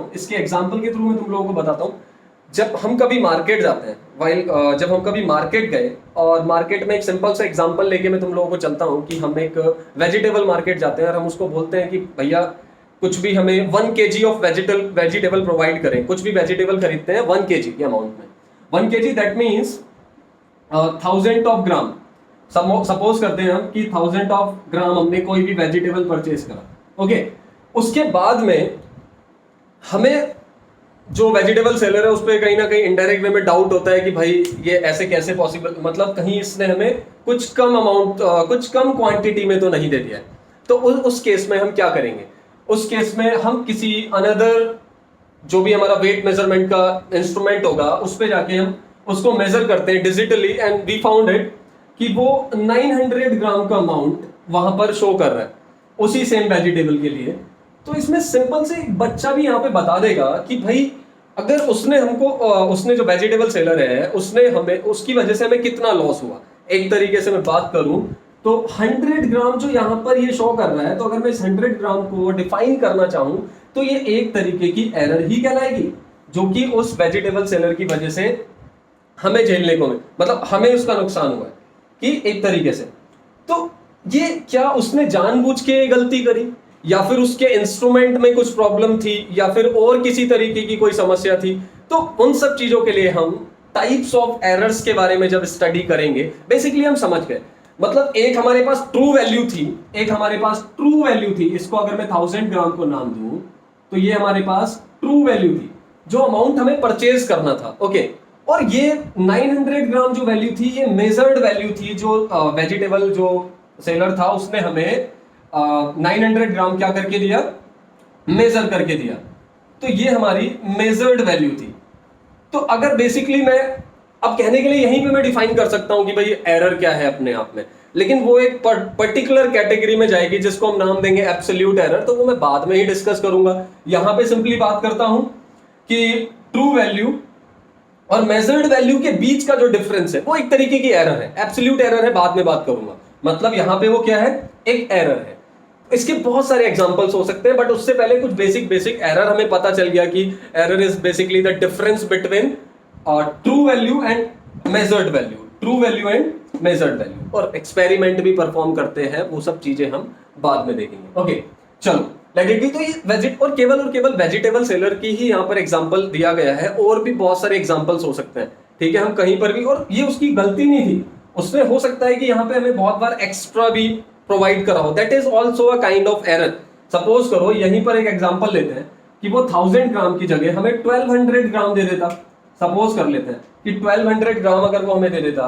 हूँ, इसके एग्जाम्पल के थ्रू मैं तुम लोगों को बताता हूँ। जब हम कभी मार्केट जाते हैं, जब हम कभी मार्केट गए और मार्केट में एक सिंपल सा एग्जांपल लेके मैं तुम लोगों को चलता हूँ कि हम एक वेजिटेबल मार्केट जाते हैं और हम उसको बोलते हैं कि भैया कुछ भी हमें 1 kg ऑफ वेजिटेबल प्रोवाइड करें, कुछ भी वेजिटेबल खरीदते हैं 1 kg के अमाउंट में। 1 kg that means 1000 of gram. Suppose करते हैं हम कि 1000 ऑफ ग्राम हमने कोई भी वेजिटेबल परचेज करा, ओके। उसके बाद में हमें जो वेजिटेबल सेलर है उस पर कहीं ना कहीं इनडायरेक्ट वे में डाउट होता है कि भाई ये ऐसे कैसे पॉसिबल, मतलब कहीं इसने हमें कुछ कम अमाउंट, कुछ कम क्वांटिटी में तो नहीं दे दिया है। तो उस केस में हम क्या करेंगे? उस केस में हम किसी अनदर जो भी हमारा वेट मेजरमेंट का इंस्ट्रूमेंट होगा उस पर जाके हम उसको मेजर करते हैं digitally, and we found it कि वो 900 ग्राम का अमाउंट वहां पर शो कर रहा है उसी सेम वेजिटेबल के लिए। तो इसमें सिंपल से एक बच्चा भी यहाँ पे बता देगा कि भाई अगर उसने हमको उसने जो वेजिटेबल सेलर है उसने हमें, उसकी वजह से हमें कितना लॉस हुआ। एक तरीके से मैं बात करूं तो 100 ग्राम जो यहाँ पर ये शो कर रहा है, तो अगर मैं इस 100 ग्राम को डिफाइन करना चाहूं तो ये एक तरीके की एरर ही कहलाएगी, जो कि उस वेजिटेबल सेलर की वजह से हमें झेलने को मतलब हमें उसका नुकसान हुआ है कि एक तरीके से। तो ये क्या उसने जानबूझ के गलती करी, या फिर उसके इंस्ट्रूमेंट में कुछ प्रॉब्लम थी, या फिर और किसी तरीके की कोई समस्या थी? तो उन सब चीजों के लिए हम टाइप्स ऑफ एरर्स के बारे में जब स्टडी करेंगे, बेसिकली हम समझ गए। मतलब एक हमारे पास ट्रू वैल्यू थी, एक हमारे पास ट्रू वैल्यू थी, इसको अगर मैं 1000 ग्राम को नाम दूं तो ये हमारे पास ट्रू वैल्यू थी जो अमाउंट हमें परचेज करना था, ओके। और ये 900 ग्राम जो वैल्यू थी ये मेजर्ड वैल्यू थी, जो वेजिटेबल जो सेलर था उसने हमें 900 ग्राम क्या करके दिया, मेजर करके दिया। तो ये हमारी मेजर्ड वैल्यू थी। तो अगर बेसिकली मैं अब कहने के लिए यहीं पे मैं डिफाइन कर सकता हूं कि भाई एरर क्या है अपने आप में, लेकिन वो एक पर्टिकुलर कैटेगरी में जाएगी जिसको हम नाम देंगे एब्सोल्यूट एरर, तो वो मैं बाद में ही डिस्कस करूंगा। यहां पे सिंपली बात करता हूं कि ट्रू वैल्यू और मेजर्ड वैल्यू के बीच का जो डिफरेंस है वो एक तरीके की एरर है। एब्सोल्यूट एरर है, बाद में बात करूंगा। मतलब यहां पे वो क्या है, एक एरर है। इसके बहुत सारे एग्जांपल्स हो सकते हैं, बट उससे पहले कुछ बेसिक एरर हमें पता चल गया कि error is basically the difference between true value and measured value, true value and measured value. और एक्सपेरिमेंट भी परफॉर्म करते हैं, वो सब चीजें हम बाद में देखेंगे, ओके। चलो लेट इट बी। तो ये और केवल वेजिटेबल सेलर की ही यहाँ पर एग्जांपल दिया गया है, और भी बहुत सारे एग्जांपल्स हो सकते हैं, ठीक है। हम कहीं पर भी, और ये उसकी गलती नहीं थी, उसने हो सकता है कि यहाँ पे हमें बहुत बार एक्स्ट्रा भी प्रोवाइड करा हो, that is also a kind of error. Suppose करो यहीं पर एक एग्जांपल लेते हैं कि वो 1000 ग्राम की जगह हमें 1200 ग्राम दे देता। सपोज कर लेते हैं कि 1200 ग्राम अगर वो हमें दे देता,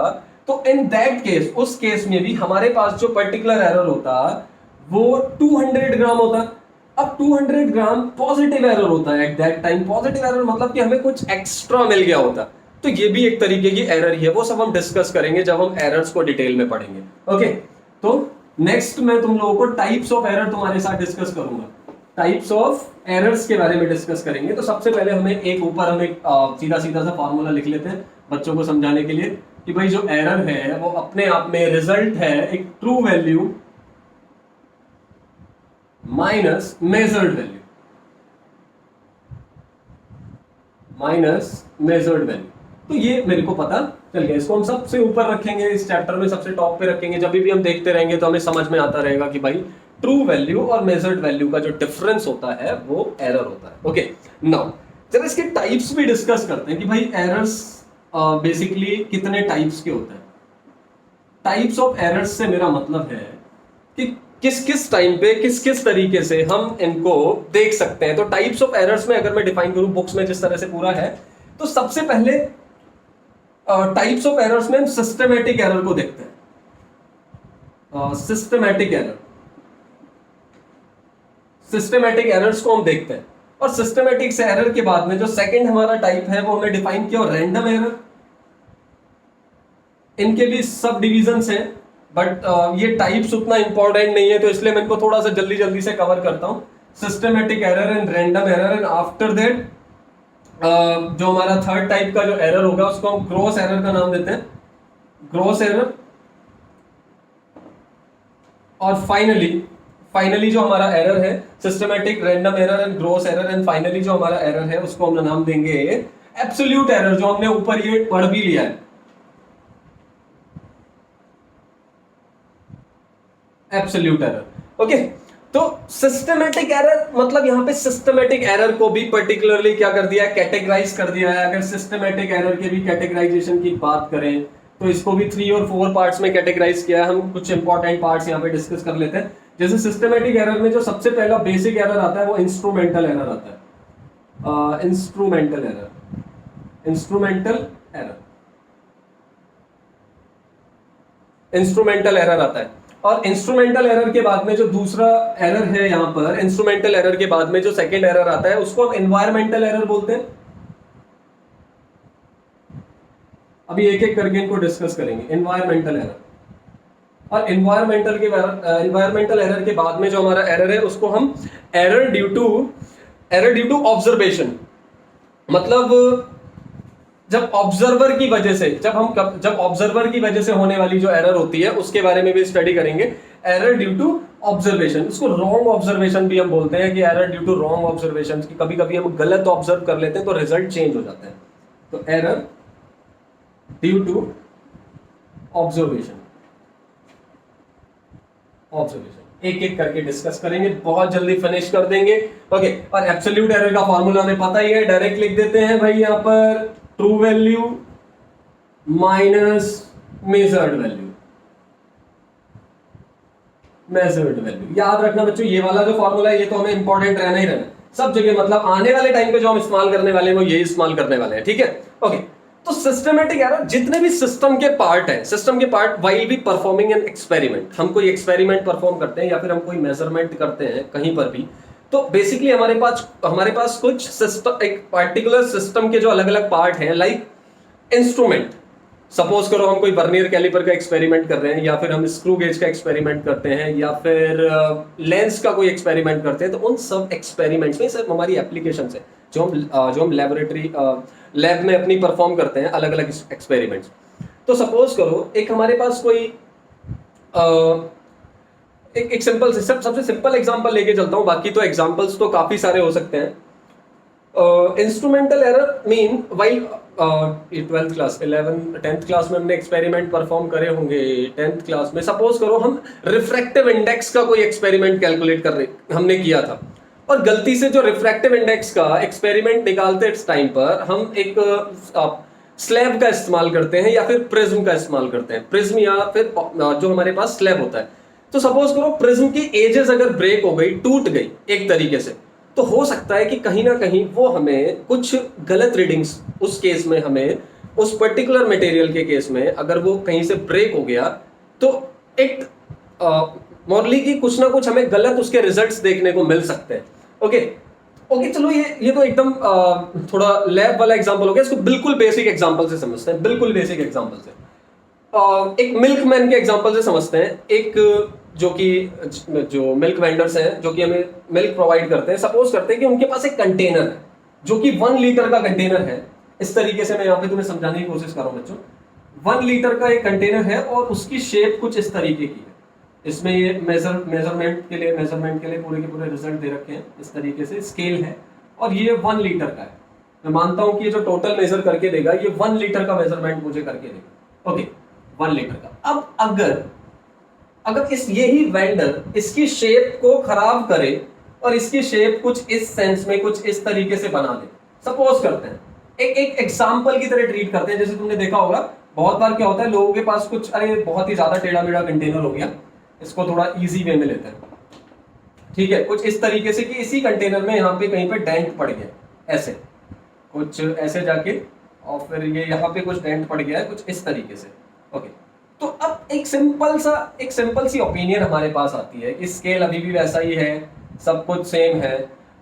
तो इन दैट केस, उस केस में भी हमारे पास जो पर्टिकुलर एरर होता वो 200 ग्राम होता। अब 200 ग्राम पॉजिटिव एरर होता है at that time. Positive error मतलब कि हमें कुछ एक्स्ट्रा मिल गया होता, तो ये भी एक तरीके की एरर ही है। वो सब हम डिस्कस करेंगे जब हम एरर्स को डिटेल में पढ़ेंगे, ओके। तो नेक्स्ट मैं तुम लोगों को टाइप्स ऑफ एरर तुम्हारे साथ डिस्कस करूंगा, टाइप्स ऑफ एरर्स के बारे में डिस्कस करेंगे। तो सबसे पहले हमें एक ऊपर हम एक सीधा सा फॉर्मूला लिख लेते हैं बच्चों को समझाने के लिए कि भाई जो एरर है वो अपने आप में रिजल्ट है एक true value minus measured value, minus measured value. तो ये मेरे को पता चल गया, इसको हम सबसे ऊपर रखेंगे, इस चैप्टर में सबसे टॉप पे रखेंगे। जब भी हम देखते रहेंगे तो हमें समझ में आता रहेगा कि भाई ट्रू वैल्यू और मेजर्ड वैल्यू का जो डिफरेंस होता है वो एरर होता है, ओके। नाउ जब इसके टाइप्स भी डिस्कस करते हैं कि भाई एरर्स बेसिकली कितने टाइप्स के होते हैं। टाइप्स ऑफ एरर्स से मेरा मतलब है कि किस किस टाइम पे किस किस तरीके से हम इनको देख सकते हैं। तो टाइप्स ऑफ एरर्स में अगर मैं डिफाइन करूं बुक्स में जिस तरह से पूरा है, तो सबसे पहले टाइप्स ऑफ एरर्स में हम सिस्टमैटिक एरर को देखते हैं। सिस्टमैटिक एरर्स को हम देखते हैं, और सिस्टमैटिक से एरर के बाद में जो सेकंड हमारा टाइप है वो हमें डिफाइन किया रैंडम एरर। इनके भी सब डिविजन्स हैं, बट ये टाइप्स उतना इंपॉर्टेंट नहीं है, तो इसलिए मैं इनको थोड़ा सा जल्दी से कवर करता हूं। Systematic error and random error, and after that जो हमारा थर्ड टाइप का जो एरर होगा उसको हम ग्रॉस एरर का नाम देते हैं, ग्रॉस एरर। और फाइनली जो हमारा एरर है systematic random error and gross error, and finally जो हमारा एरर है उसको हम नाम देंगे एब्सोल्यूट एरर, जो हमने ऊपर ये पढ़ भी लिया है, एब्सोल्यूट एरर। ओके, तो सिस्टमैटिक एरर मतलब यहां पे सिस्टमैटिक एरर को भी पर्टिकुलरली क्या कर दिया है, कैटेगराइज कर दिया है। अगर सिस्टमैटिक एरर के भी कैटेगराइजेशन की बात करें तो इसको भी 3 और 4 पार्ट्स में कैटेगराइज किया है। हम कुछ इंपॉर्टेंट पार्ट्स यहां पे डिस्कस कर लेते हैं। जैसे सिस्टमैटिक एरर में जो सबसे पहला बेसिक एरर आता है वो इंस्ट्रूमेंटल एरर आता है। Instrumental error, instrumental error, instrumental error आता है। और इंस्ट्रूमेंटल एरर के बाद में जो दूसरा एरर है यहां पर, इंस्ट्रूमेंटल एरर के बाद में जो सेकंड एरर आता है उसको हम एनवायरमेंटल एरर बोलते हैं। अभी एक एक करके इनको डिस्कस करेंगे। एनवायरमेंटल एरर, और एनवायरमेंटल एरर के बाद में जो हमारा एरर है उसको हम एरर ड्यू टू ऑब्जर्वेशन, मतलब जब ऑब्जर्वर की वजह से, जब ऑब्जर्वर की वजह से होने वाली जो एरर होती है उसके बारे में भी स्टडी करेंगे। एरर ड्यू टू ऑब्जर्वेशन, इसको रॉन्ग ऑब्जर्वेशन भी हम बोलते हैं कि error due to wrong observation, की कभी कभी हम गलत ऑब्जर्व कर लेते हैं तो रिजल्ट चेंज हो जाता है। तो एरर ड्यू टू ऑब्जर्वेशन, एक एक करके डिस्कस करेंगे, बहुत जल्दी फिनिश कर देंगे। ओके, और एब्सोल्यूट एरर का फॉर्मूला हमें पता ही है, डायरेक्ट लिख देते हैं भाई यहां पर true value minus measured value, measured value. याद रखना बच्चों, ये वाला जो फॉर्मूला है ये तो हमें इंपॉर्टेंट रहना ही रहना सब जगह, मतलब आने वाले टाइम पे जो हम इस्तेमाल करने वाले हैं वो यही इस्तेमाल करने वाले हैं, ठीक है। ओके, तो सिस्टमैटिक एरर, जितने भी सिस्टम के पार्ट हैं, सिस्टम के part while be performing an experiment, हम कोई एक्सपेरिमेंट परफॉर्म करते हैं या फिर हम कोई मेजरमेंट करते हैं कहीं पर भी, तो बेसिकली हमारे पास कुछ सिस्टम, एक पर्टिकुलर सिस्टम के जो अलग अलग पार्ट हैं, लाइक इंस्ट्रूमेंट। सपोज करो हम कोई वर्नियर कैलिपर का एक्सपेरिमेंट कर रहे हैं, या फिर हम स्क्रू गेज का एक्सपेरिमेंट करते हैं, या फिर लेंस का कोई एक्सपेरिमेंट करते हैं, तो उन सब एक्सपेरिमेंट्स में सिर्फ हमारी एप्लीकेशन है जो हम लैब में अपनी परफॉर्म करते हैं अलग अलग एक्सपेरिमेंट्स। तो सपोज करो एक हमारे पास कोई एक सिंपल से सबसे सिंपल एग्जांपल लेके चलता हूं, बाकी तो एग्जांपल्स तो काफी सारे हो सकते हैं। Instrumental error mean while 12th class 10th class में हमने एक्सपेरिमेंट परफॉर्म करे होंगे। 10th क्लास में सपोज करो हम रिफ्रैक्टिव इंडेक्स का कोई एक्सपेरिमेंट कैलकुलेट कर रहे हमने किया था, और गलती से जो रिफ्रैक्टिव इंडेक्स का एक्सपेरिमेंट निकालते इस टाइम पर हम एक स्लैब का इस्तेमाल करते हैं या फिर प्रिज्म का इस्तेमाल करते हैं, प्रिज्म या फिर जो हमारे पास स्लैब होता है। तो सपोज करो प्रिज्म की एजेस अगर ब्रेक हो गई, टूट गई एक तरीके से, तो हो सकता है कि कहीं ना कहीं वो हमें कुछ गलत रीडिंग्स, उस केस में हमें उस पर्टिकुलर मटेरियल के केस में अगर वो कहीं से ब्रेक हो गया तो एक मॉडली की कुछ ना कुछ हमें गलत उसके रिजल्ट्स देखने को मिल सकते हैं। ओके, चलो ये तो एकदम थोड़ा लैब वाला एग्जांपल हो गया, इसको बिल्कुल बेसिक एग्जांपल से समझते हैं, बिल्कुल बेसिक एग्जांपल से। एक मिल्कमैन के एग्जांपल से समझते हैं। एक जो मिल्क वेंडर्स हैं जो कि हमें मिल्क प्रोवाइड करते हैं, सपोज करते हैं कि उनके पास एक कंटेनर है जो कि 1 लीटर का कंटेनर है। इस तरीके से मैं यहाँ पे तुम्हें समझाने की कोशिश कर रहा हूँ बच्चों। 1 लीटर का एक कंटेनर है और उसकी शेप कुछ इस तरीके की है। इसमें ये मेजरमेंट के लिए पूरे के पूरे रिजल्ट दे रखे हैं, इस तरीके से स्केल है, और ये 1 लीटर का है। मैं मानता हूं कि ये जो टोटल मेजर करके देगा ये 1 लीटर का मेजरमेंट मुझे करके देगा। ओके, 1 लीटर का। अब अगर यही वेंडर इसकी शेप को खराब करे और इसकी शेप कुछ इस सेंस में कुछ इस तरीके से बना दे, सपोज करते हैं एक एग्जाम्पल की तरह ट्रीट करते हैं। जैसे तुमने देखा होगा बहुत बार क्या होता है, लोगों के पास कुछ बहुत ही ज्यादा टेढ़ा मेढ़ा कंटेनर हो गया, इसको थोड़ा इजी वे में लेते हैं, ठीक है, कुछ इस तरीके से कि इसी कंटेनर में यहाँ पे कहीं पे डेंट पड़ गया, ऐसे कुछ ऐसे जाके, और फिर ये यहाँ पे कुछ डेंट पड़ गया है कुछ इस तरीके से। ओके, तो अब एक सिंपल सी ओपिनियन हमारे पास आती है कि स्केल अभी भी वैसा ही है, सब कुछ सेम है,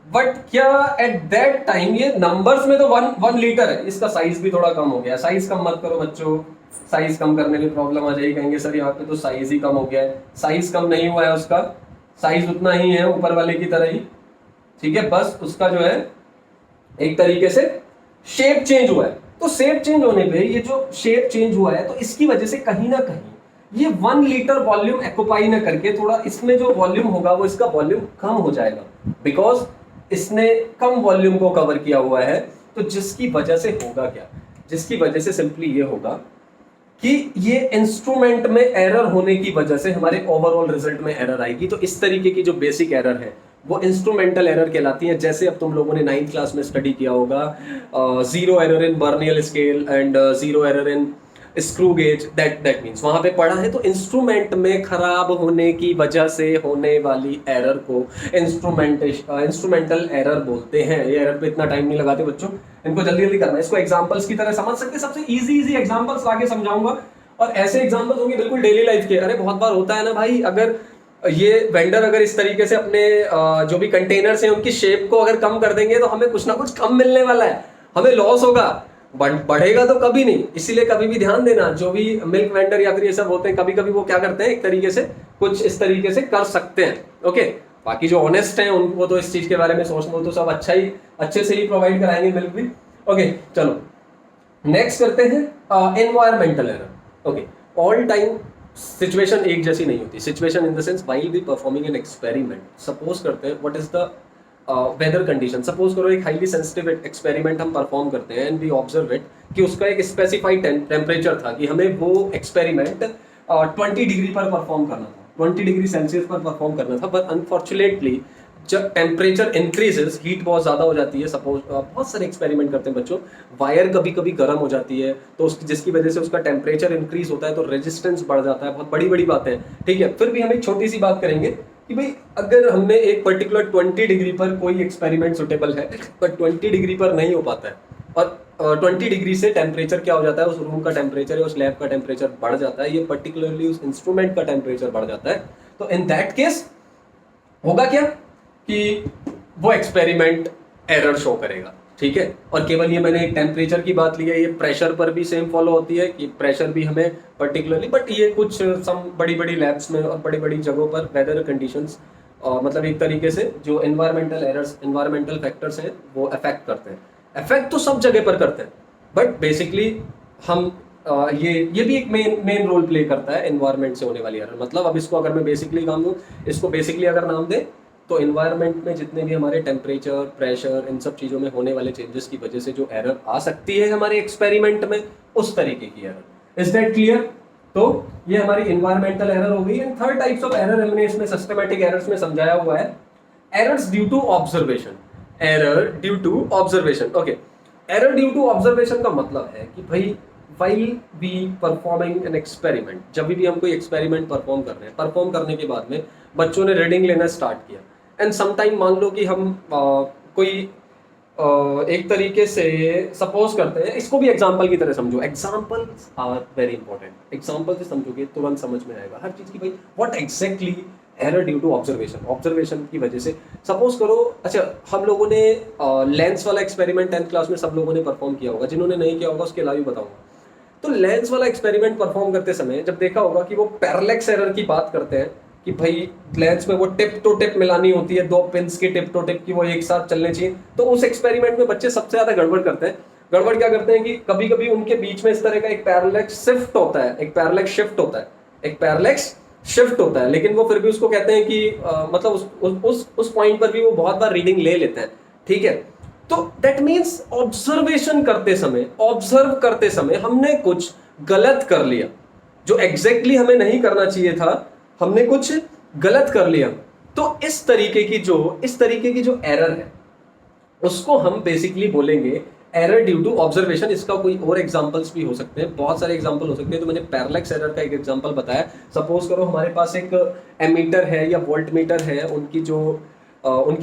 बट क्या एट दैट टाइम ये नंबर्स में तो 1 लीटर है, इसका साइज भी थोड़ा कम हो गया। साइज कम मत करो बच्चों, साइज कम करने में प्रॉब्लम आ जाएगी, कहेंगे सर यहाँ पे तो साइज ही कम हो गया है। साइज कम नहीं हुआ है, उसका साइज उतना ही है ऊपर वाले की तरह ही, ठीक है, बस उसका जो है एक तरीके से शेप चेंज हुआ है। तो शेप चेंज होने पे ये जो शेप चेंज हुआ है तो इसकी वजह से कहीं ना कहीं ये 1 लीटर वॉल्यूम एक्यूपाई न करके थोड़ा इसमें जो वॉल्यूम होगा वो इसका वॉल्यूम कम हो जाएगा, बिकॉज इसने कम वॉल्यूम को कवर किया हुआ है। तो जिसकी वजह से होगा क्या, जिसकी वजह से सिंपली ये होगा कि ये इंस्ट्रूमेंट में एरर होने की वजह से हमारे ओवरऑल रिजल्ट में एरर आएगी। तो इस तरीके की जो बेसिक एरर है वो इंस्ट्रूमेंटल एरर कहलाती है। जैसे अब तुम लोगों ने 9th क्लास में स्टडी किया होगा, zero error in vernier scale and zero error in screw gauge, that means वहां पे पढ़ा है। तो इंस्ट्रूमेंट में खराब होने की वजह से होने वाली एरर को इंस्ट्रूमेंटल एरर बोलते हैं। ये एरर पे इतना टाइम नहीं लगाते बच्चों, इनको जल्दी जल्दी करना है। इसको एग्जांपल्स की तरह समझ सकते, सबसे इजी एग्जांपल्स लाके समझाऊंगा, और ऐसे एग्जांपल्स होंगे बिल्कुल डेली लाइफ के। अरे बहुत बार होता है ना भाई, अगर ये वेंडर अगर इस तरीके से अपने जो भी कंटेनर्स हैं उनकी शेप को अगर कम कर देंगे तो हमें कुछ ना कुछ कम मिलने वाला है, हमें लॉस होगा, बढ़ेगा तो कभी नहीं। इसीलिए कभी भी ध्यान देना, जो भी मिल्क वेंडर या फिर ये सब होते हैं, कभी कभी वो क्या करते हैं, एक तरीके से कुछ इस तरीके से कर सकते हैं। ओके, बाकी जो ऑनेस्ट हैं उनको तो इस चीज के बारे में सोचना, तो सब अच्छे से ही प्रोवाइड कराएंगे मिल्क भी। ओके चलो नेक्स्ट करते हैं environmental error. Okay, all time situation एक जैसी नहीं होती। Situation in the sense while we performing an experiment, suppose करते हैं what is the weather condition. Suppose करो एक हाईली सेंसिटिव एक्सपेरिमेंट हम परफॉर्म करते हैं एंड वी ऑब्जर्व इट कि उसका एक स्पेसिफाइड टेम्परेचर था कि हमें वो एक्सपेरिमेंट 20 डिग्री पर परफॉर्म करना था, 20 डिग्री सेल्सियस पर परफॉर्म करना था। बट अनफॉर्चुनेटली जब टेम्परेचर इंक्रीजेस, हीट बहुत ज्यादा हो जाती है। सपोज बहुत सारे एक्सपेरिमेंट करते हैं बच्चों, वायर कभी कभी गर्म हो जाती है, तो उसकी जिसकी वजह से उसका टेम्परेचर इंक्रीज होता है, तो रेजिस्टेंस बढ़ जाता है। बहुत बड़ी बड़ी बातें हैं, ठीक है। फिर भी हम एक छोटी सी बात करेंगे कि भाई अगर हमने एक पर्टिकुलर 20 डिग्री पर कोई एक्सपेरिमेंट सुटेबल है, पर 20 डिग्री पर नहीं हो पाता है, और 20 डिग्री से टेम्परेचर क्या हो जाता है, उस रूम का टेम्परेचर या उस लैब का टेम्परेचर बढ़ जाता है, ये पर्टिकुलरली उस इंस्ट्रूमेंट का टेम्परेचर बढ़ जाता है। तो इन दैट केस होगा क्या कि वो एक्सपेरिमेंट एरर शो करेगा, ठीक है। और केवल ये मैंने एक टेम्परेचर की बात ली है, ये प्रेशर पर भी सेम फॉलो होती है कि प्रेशर भी हमें पर्टिकुलरली, बट ये कुछ सम बड़ी बड़ी लैब्स में और बड़ी बड़ी जगहों पर वेदर कंडीशंस मतलब एक तरीके से जो एनवायरमेंटल एरर्स, एनवायरमेंटल फैक्टर्स हैं वो अफेक्ट करते हैं। अफेक्ट तो सब जगह पर करते हैं, बट बेसिकली हम ये भी एक मेन रोल प्ले करता है एनवायरमेंट से होने वाली एरर। मतलब अब इसको अगर मैं बेसिकली काम दूँ, इसको बेसिकली अगर नाम दें तो एनवायरनमेंट में जितने भी हमारे टेम्परेचर, प्रेशर, इन सब चीज़ों में होने वाले चेंजेस की वजह से जो एरर आ सकती है हमारे एक्सपेरिमेंट में, उस तरीके की एरर। Is that clear? तो ये हमारी एनवायरमेंटल एरर हो गई। And third types of error हमने इसमें सिस्टमैटिक एरर्स में समझाया हुआ है, errors due to observation. Error due to observation, okay. Error due to observation का मतलब है कि भाई while we performing an experiment, जब भी हम कोई एक्सपेरिमेंट परफॉर्म कर रहे हैं, परफॉर्म करने के बाद में बच्चों ने रीडिंग लेना स्टार्ट किया, एंड समटाइम मान लो कि हम कोई एक तरीके से सपोज करते हैं, इसको भी एग्जांपल की तरह समझो। Examples are very important. Example से समझोगे तुरंत समझ में आएगा हर चीज की, भाई what exactly error due to observation. Observation की वजह से सपोज करो, अच्छा हम लोगों ने लेंस वाला एक्सपेरिमेंट 10th क्लास में सब लोगों ने परफॉर्म किया होगा, जिन्होंने नहीं किया होगा उसके अलावा भी बताऊंगा। तो लेंस वाला एक्सपेरिमेंट परफॉर्म करते समय जब देखा होगा कि वो पैरेलैक्स एरर की बात करते हैं कि भाई लेंस में वो टिप टू टिप मिलानी होती है, दो पिंस की टिप टू टिप की वो एक साथ चलने चाहिए। तो उस एक्सपेरिमेंट में बच्चे सबसे ज्यादा गड़बड़ करते हैं। गड़बड़ क्या करते हैं कि कभी कभी उनके बीच में इस तरह का एक पैरेलैक्स शिफ्ट होता है, एक पैरेलैक्स शिफ्ट होता है, एक पैरेलैक्स शिफ्ट होता है, लेकिन वो फिर भी उसको कहते हैं कि मतलब उस पॉइंट पर भी वो बहुत बार रीडिंग ले लेते हैं, ठीक है। तो दैट मीन्स ऑब्जर्वेशन करते समय, ऑब्जर्व करते समय हमने कुछ गलत कर लिया, जो एग्जैक्टली हमें नहीं करना चाहिए था, हमने कुछ गलत कर लिया। तो इस तरीके की जो एरर है उसको हम बेसिकली बोलेंगे एरर ड्यू टू ऑब्जर्वेशन। इसका कोई और एग्जांपल्स भी हो सकते हैं, बहुत सारे एग्जांपल हो सकते हैं। तो मैंने पैरेलैक्स एरर का एक एग्जांपल बताया। सपोज करो हमारे पास एक एमीटर है या वोल्ट मीटर है, उनकी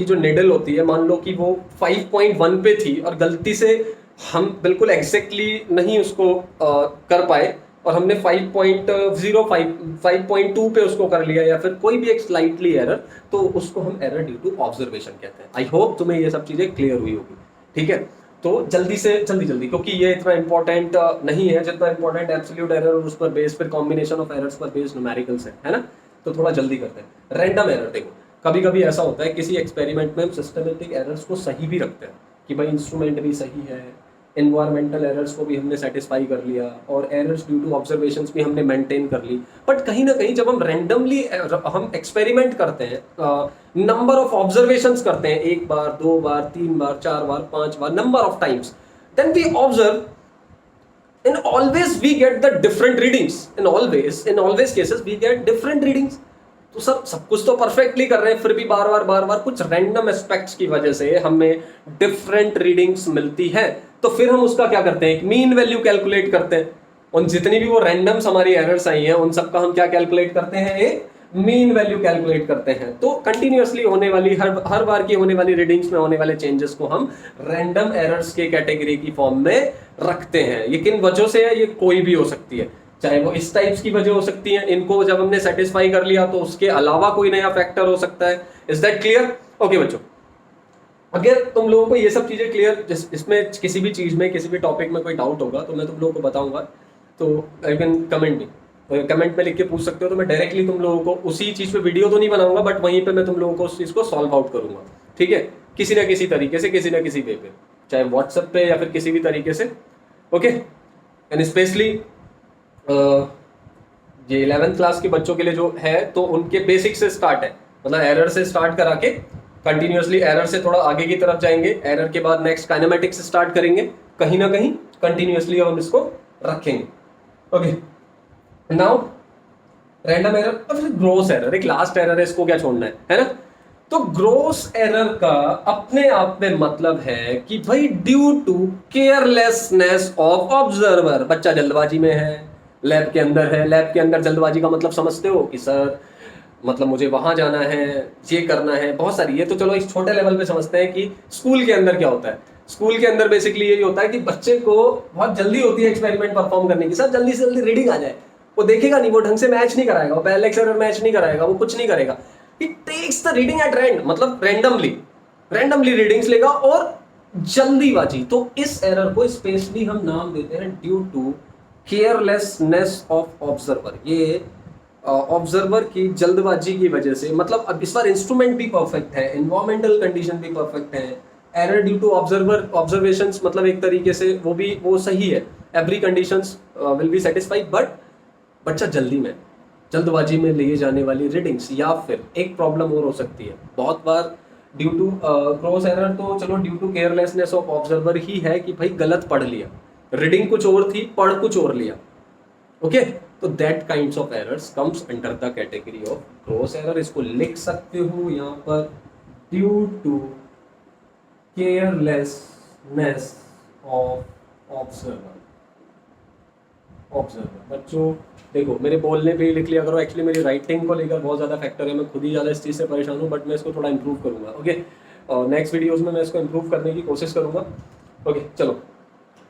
जो निडल होती है, मान लो कि वो 5.1 पे थी और गलती से हम बिल्कुल एग्जैक्टली नहीं उसको कर पाए और हमने 5.2 पे उसको कर लिया, या फिर कोई भी एक स्लाइटली एरर, तो उसको हम एरर ड्यू टू ऑब्जर्वेशन कहते हैं। आई होप तुम्हें ये सब चीजें क्लियर हुई होगी, ठीक है। तो जल्दी क्योंकि ये इतना इंपॉर्टेंट नहीं है जितना इंपॉर्टेंट एब्सोल्यूट एरर और उस पर बेस, फिर कॉम्बिनेशन ऑफ एरर्स पर बेस न्यूमेरिकल्स है ना। तो थोड़ा जल्दी करते हैं। रैंडम एरर, देखो कभी कभी ऐसा होता है किसी एक्सपेरिमेंट में हम सिस्टमेटिक एरर्स को सही भी रखते हैं कि भाई इंस्ट्रूमेंट भी सही है, एनवायरमेंटल एरर्स को भी हमने सेटिस्फाई कर लिया और एरर्स ड्यू टू ऑब्जर्वेशंस भी हमने मेंटेन कर ली। बट कहीं ना कहीं जब हम रैंडमली हम एक्सपेरिमेंट करते हैं, नंबर ऑफ ऑब्जर्वेशंस करते हैं, 1 बार 2 बार 3 बार 4 बार 5 बार, number of times, then we observe in always we get the different readings, in always cases we get different readings। तो सब कुछ तो परफेक्टली कर रहे हैं, फिर भी बार बार कुछ रैंडम एस्पेक्ट्स की वजह से हमें डिफरेंट रीडिंग्स मिलती है। तो फिर हम उसका क्या करते हैं, एक मीन वैल्यू कैलकुलेट करते हैं। उन जितनी भी वो रैंडम्स हमारी एरर्स आई हैं उन सबका हम क्या कैलकुलेट करते हैं, एक मीन वैल्यू कैलकुलेट करते हैं। तो कंटिन्यूअसली होने वाली हर बार की होने वाली रीडिंग्स में होने वाले चेंजेस को हम रैंडम एरर्स के कैटेगरी की फॉर्म में रखते हैं। ये किन वजहों से है, ये कोई भी हो सकती है, चाहे वो इस टाइप्स की वजह हो सकती है, इनको जब हमने सेटिस्फाई कर लिया तो उसके अलावा कोई नया फैक्टर हो सकता है। Is that clear? ओके बच्चों, अगर तुम लोगों को ये सब चीजें क्लियर, इसमें किसी भी चीज में किसी भी टॉपिक में कोई डाउट होगा तो मैं तुम लोगों को बताऊंगा, तो यू कैन कमेंट में लिख के पूछ सकते हो। तो मैं डायरेक्टली तुम लोगों को उसी चीज पे वीडियो तो नहीं बनाऊंगा, बट वहीं पे मैं तुम लोगों को उस चीज को सॉल्व आउट करूंगा, ठीक है, किसी ना किसी तरीके से, किसी ना किसी वे पे, चाहे व्हाट्सएप पे या फिर किसी भी तरीके से। ओके, एंड स्पेशली ये 11th क्लास के बच्चों के लिए जो है, तो उनके बेसिक से स्टार्ट है, मतलब एरर से स्टार्ट करा के कंटिन्यूअसली एरर से थोड़ा आगे की तरफ जाएंगे, एरर के बाद नेक्स्ट काइनेमेटिक्स से स्टार्ट करेंगे, कहीं ना कहीं कंटिन्यूअसली हम इसको रखेंगे। ओके, नाउ रैंडम एरर और फिर ग्रोस एरर, एक लास्ट एरर है, इसको क्या छोड़ना है ना। तो ग्रोस एरर का अपने आप में मतलब है कि भाई due to carelessness of observer, बच्चा जल्दबाजी में है, लैब के अंदर है, लैब के अंदर जल्दबाजी का मतलब समझते हो कि सर मतलब मुझे वहां जाना है, ये करना है, बहुत सारी, ये तो चलो इस छोटे लेवल पे समझते हैं कि स्कूल के अंदर क्या होता है। स्कूल के अंदर बेसिकली यही होता है कि बच्चे को बहुत जल्दी होती है एक्सपेरिमेंट परफॉर्म करने की, सर जल्दी से जल्दी रीडिंग आ जाए, वो देखेगा नहीं, वो ढंग से मैच नहीं कराएगा, वो पहले लेक्चर मैच नहीं कराएगा, वो कुछ नहीं करेगा, it takes the reading at random, मतलब रैंडमली रीडिंग्स लेगा और जल्दीबाजी। तो इस एरर को स्पेशली हम नाम देते हैं due to carelessness of observer. ये ऑब्जर्वर की जल्दबाजी की वजह से, मतलब अब इस बार इंस्ट्रूमेंट भी परफेक्ट है, एनवायरमेंटल कंडीशन भी परफेक्ट है, एरर ड्यू टू ऑब्जर्वेशंस मतलब एक तरीके से वो सही है, every conditions will be satisfied, but बच्चा जल्दबाजी में लिए जाने वाली रीडिंग्स, या फिर एक प्रॉब्लम और हो सकती है बहुत बार ड्यू टू ग्रोस एरर, तो चलो due to carelessness of observer ही है कि भाई गलत पढ़ लिया, रीडिंग कुछ और थी, पढ़ कुछ और लिया। ओके, तो that kinds of errors comes under the category of gross error. इसको लिख सकते हो यहाँ पर, due to carelessness of observer. बच्चों देखो, मेरे बोलने पे ही लिख लिया करो, एक्चुअली मेरी राइटिंग को लेकर बहुत ज़्यादा फैक्टर है, मैं खुद ही ज़्यादा इस चीज़ से परेशान हूँ, बट मैं इसको थोड़ा इंप्रूव करूँगा। ओके, और नेक्स्ट वीडियोज़ में मैं इसको इंप्रूव करने की कोशिश करूँगा। ओके, चलो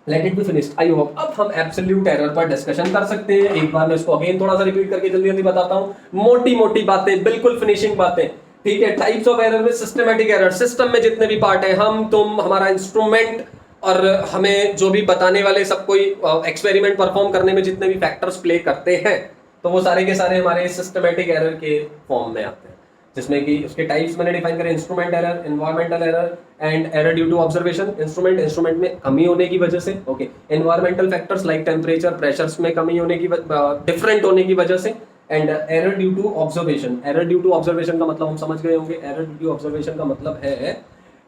let it be finished, I hope. अब हम एब्सोल्यूट एरर पर डिस्कशन कर सकते हैं। एक बार मैं इसको अगेन थोड़ा सा रिपीट करके जल्दी बताता हूँ, मोटी बातें, बिल्कुल फिनिशिंग बातें, ठीक है। टाइप्स ऑफ एरर में सिस्टमैटिक एरर, सिस्टम में जितने भी पार्ट है, हम तुम हमारा इंस्ट्रूमेंट और हमें जो भी बताने वाले सब कोई एक्सपेरिमेंट परफॉर्म करने में जितने भी फैक्टर्स प्ले करते हैं, तो वो सारे के सारे हमारे सिस्टमैटिक एरर के फॉर्म में आते हैं, जिसमें कि उसके टाइप्स मैंने डिफाइन करे, instrument error, environmental error and error due to observation. Instrument में कमी होने की वजह से, okay, environmental factors like temperature, pressures में कमी होने की, डिफरेंट होने की वजह से, and error due to observation. Error due to observation का मतलब हम समझ गए होंगे, एरर ड्यू टू ऑब्जर्वेशन का मतलब है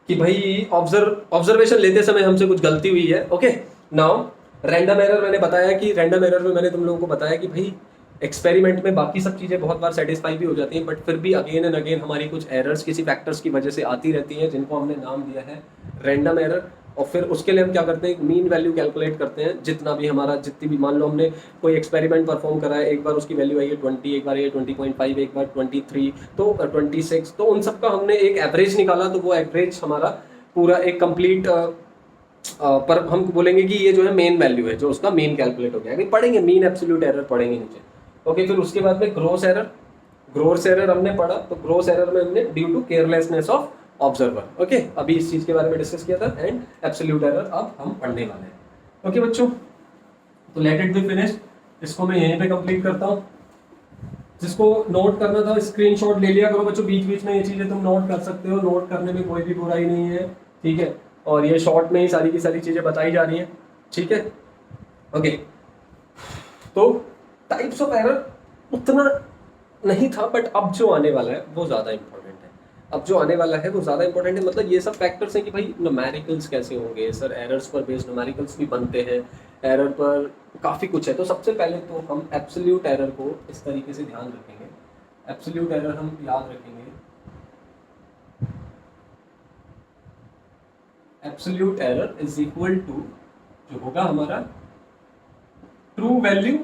कि भाई ऑब्जर्वेशन लेते समय हमसे कुछ गलती हुई है। ओके, नाउ रैंडम एरर मैंने बताया कि रैंडम एरर में मैंने तुम लोगों को बताया कि भाई एक्सपेरिमेंट में बाकी सब चीज़ें बहुत बार सेटिस्फाई भी हो जाती हैं, बट फिर भी अगेन एंड अगेन हमारी कुछ एरर्स किसी फैक्टर्स की वजह से आती रहती हैं, जिनको हमने नाम दिया है रैंडम एरर। और फिर उसके लिए हम क्या करते हैं, मीन वैल्यू कैलकुलेट करते हैं, जितना भी हमारा, जितनी भी, मान लो हमने कोई एक्सपेरिमेंट परफॉर्म करा है, एक बार उसकी वैल्यू आई है 20, एक बार ये 20.5, एक बार 23, तो 26, तो उन सब का हमने एक एवरेज निकाला, तो वो एवरेज हमारा पूरा एक कंप्लीट पर हम बोलेंगे कि ये जो है मेन वैल्यू है, जो उसका मेन कैलकुलेट हो गया। अभी पढ़ेंगे मीन एब्सोल्यूट एरर पढ़ेंगे नीचे। ओके, फिर उसके बाद में ग्रोस एरर हमने पढ़ा, तो ग्रोस एरर में हमने due to carelessness of observer. Okay, अभी इस चीज के बारे में डिस्कस किया था, एंड एब्सोल्यूट एरर अब हम पढ़ने वाले हैं। ओके बच्चों, तो लेट इट बी फिनिश्ड, इसको मैं यहीं पे कंप्लीट करता हूँ। जिसको नोट करना था स्क्रीनशॉट ले लिया करो बच्चों, बीच बीच में ये चीजें तुम नोट कर सकते हो, नोट करने में कोई भी बुराई नहीं है, ठीक है। और ये शॉर्ट में ही सारी की सारी चीज़ें बताई जा रही हैं, ठीक है। ओके, तो टाइप्स ऑफ एरर उतना नहीं था, बट अब जो आने वाला है वो ज़्यादा इंपॉर्टेंट है। अब जो आने वाला है वो ज़्यादा इंपॉर्टेंट है, मतलब ये सब फैक्टर्स हैं कि भाई न्यूमेरिकल्स कैसे होंगे सर, एरर्स पर बेस्ड न्यूमेरिकल्स भी बनते हैं, एरर पर काफ़ी कुछ है। तो सबसे पहले तो हम एब्सोल्यूट एरर को इस तरीके से ध्यान रखेंगे, एब्सोल्यूट एरर हम याद रखेंगे, absolute error is equal to जो होगा हमारा true value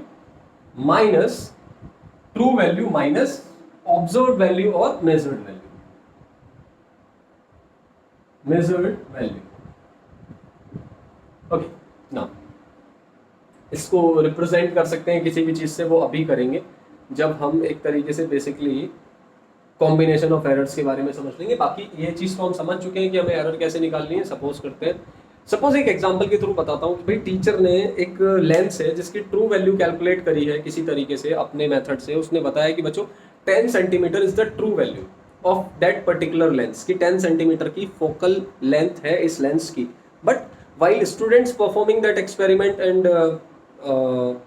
minus observe value और मेजर्ड वैल्यू। ओके, ना इसको रिप्रेजेंट कर सकते हैं किसी भी चीज से, वो अभी करेंगे जब हम एक तरीके से बेसिकली कॉम्बिनेशन ऑफ एरर्स के बारे में समझ लेंगे। बाकी ये चीज़ तो हम समझ चुके हैं कि हमें एरर कैसे निकालनी है। सपोज करते हैं, सपोज एक एग्जांपल के थ्रू बताता हूँ कि भाई टीचर ने एक लेंस है जिसकी ट्रू वैल्यू कैलकुलेट करी है किसी तरीके से अपने मेथड से। उसने बताया कि बच्चों 10 centimetre is the true value of that particular lens, की 10 सेंटीमीटर की फोकल लेंथ है इस लेंस की। But while students performing that experiment and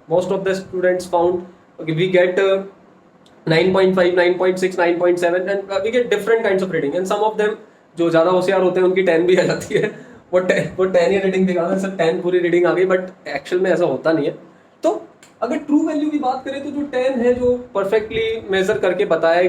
most of the students found we get 9.5, 9.6, 9.7 and we get different kinds of reading and some of them जो ज़्यादा होशियार होते हैं उनकी 10 भी आ जाती है, वो 10 ही रीडिंग दिखाते हैं सर, 10 पूरी रीडिंग आ गई, बट एक्चुअल में ऐसा होता नहीं है। तो अगर ट्रू वैल्यू की बात करें तो जो 10 है जो परफेक्टली मेजर करके बताई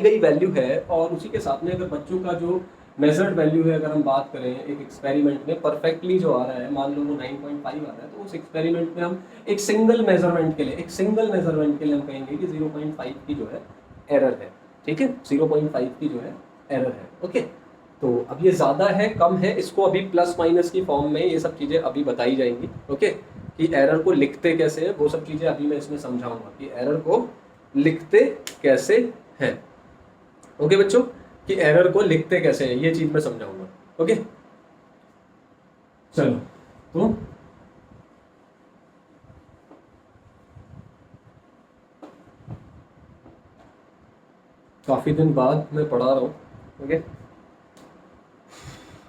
गई वैल्यू है, और उसी के साथ में अगर बच्चों का जो मेजर्ड वैल्यू है, अगर हम बात करें एक एक्सपेरिमेंट में परफेक्टली जो आ रहा है, मान लो वो 9.5 आ रहा है, तो उस एक्सपेरिमेंट में हम एक सिंगल मेजरमेंट के लिए हम कहेंगे कि 0.5 की जो है एरर है, ठीक है, 0.5 की जो है एरर है। ओके, तो अब ये ज़्यादा है कम है, इसको अभी प्लस माइनस की फॉर्म में ये सब चीज़ें अभी बताई जाएंगी। ओके, कि एरर को लिखते कैसे हैं वो सब चीज़ें अभी मैं इसमें समझाऊंगा कि एरर को लिखते कैसे हैं। ओके बच्चों, कि एरर को लिखते कैसे हैं ये चीज मैं समझाऊंगा। ओके, चलो तो काफी दिन बाद मैं पढ़ा रहा हूँ। ओके,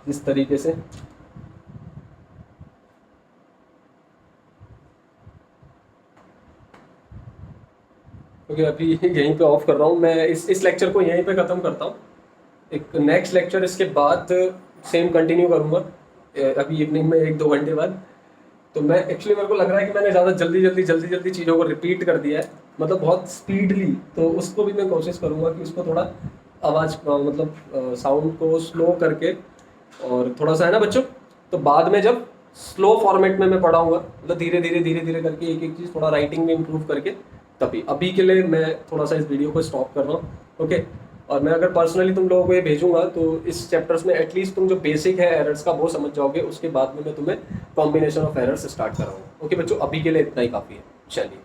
इस तरीके से ओके, अभी यहीं पे ऑफ कर रहा हूँ मैं, इस लेक्चर को यहीं पे ख़त्म करता हूँ। एक नेक्स्ट लेक्चर इसके बाद सेम कंटिन्यू करूँगा अभी इवनिंग में 1-2 घंटे बाद। तो मैं एक्चुअली मेरे को लग रहा है कि मैंने ज़्यादा जल्दी चीज़ों को रिपीट कर दिया है, मतलब बहुत स्पीडली। तो उसको भी मैं कोशिश करूँगा कि उसको थोड़ा आवाज़ मतलब साउंड को स्लो करके और थोड़ा सा है ना बच्चों, तो बाद में जब स्लो फॉर्मेट में मैं पढ़ाऊँगा, मतलब धीरे धीरे करके एक चीज़ थोड़ा राइटिंग में इम्प्रूव करके, तभी अभी के लिए मैं थोड़ा सा इस वीडियो को स्टॉप कर रहा हूँ। ओके, और मैं अगर पर्सनली तुम लोगों को ये भेजूंगा तो इस चैप्टर्स में एटलीस्ट तुम जो बेसिक है एरर्स का वो समझ जाओगे, उसके बाद में मैं तुम्हें कॉम्बिनेशन ऑफ एरर्स स्टार्ट कराऊंगा। ओके बच्चों, अभी के लिए इतना ही काफ़ी है, चलिए।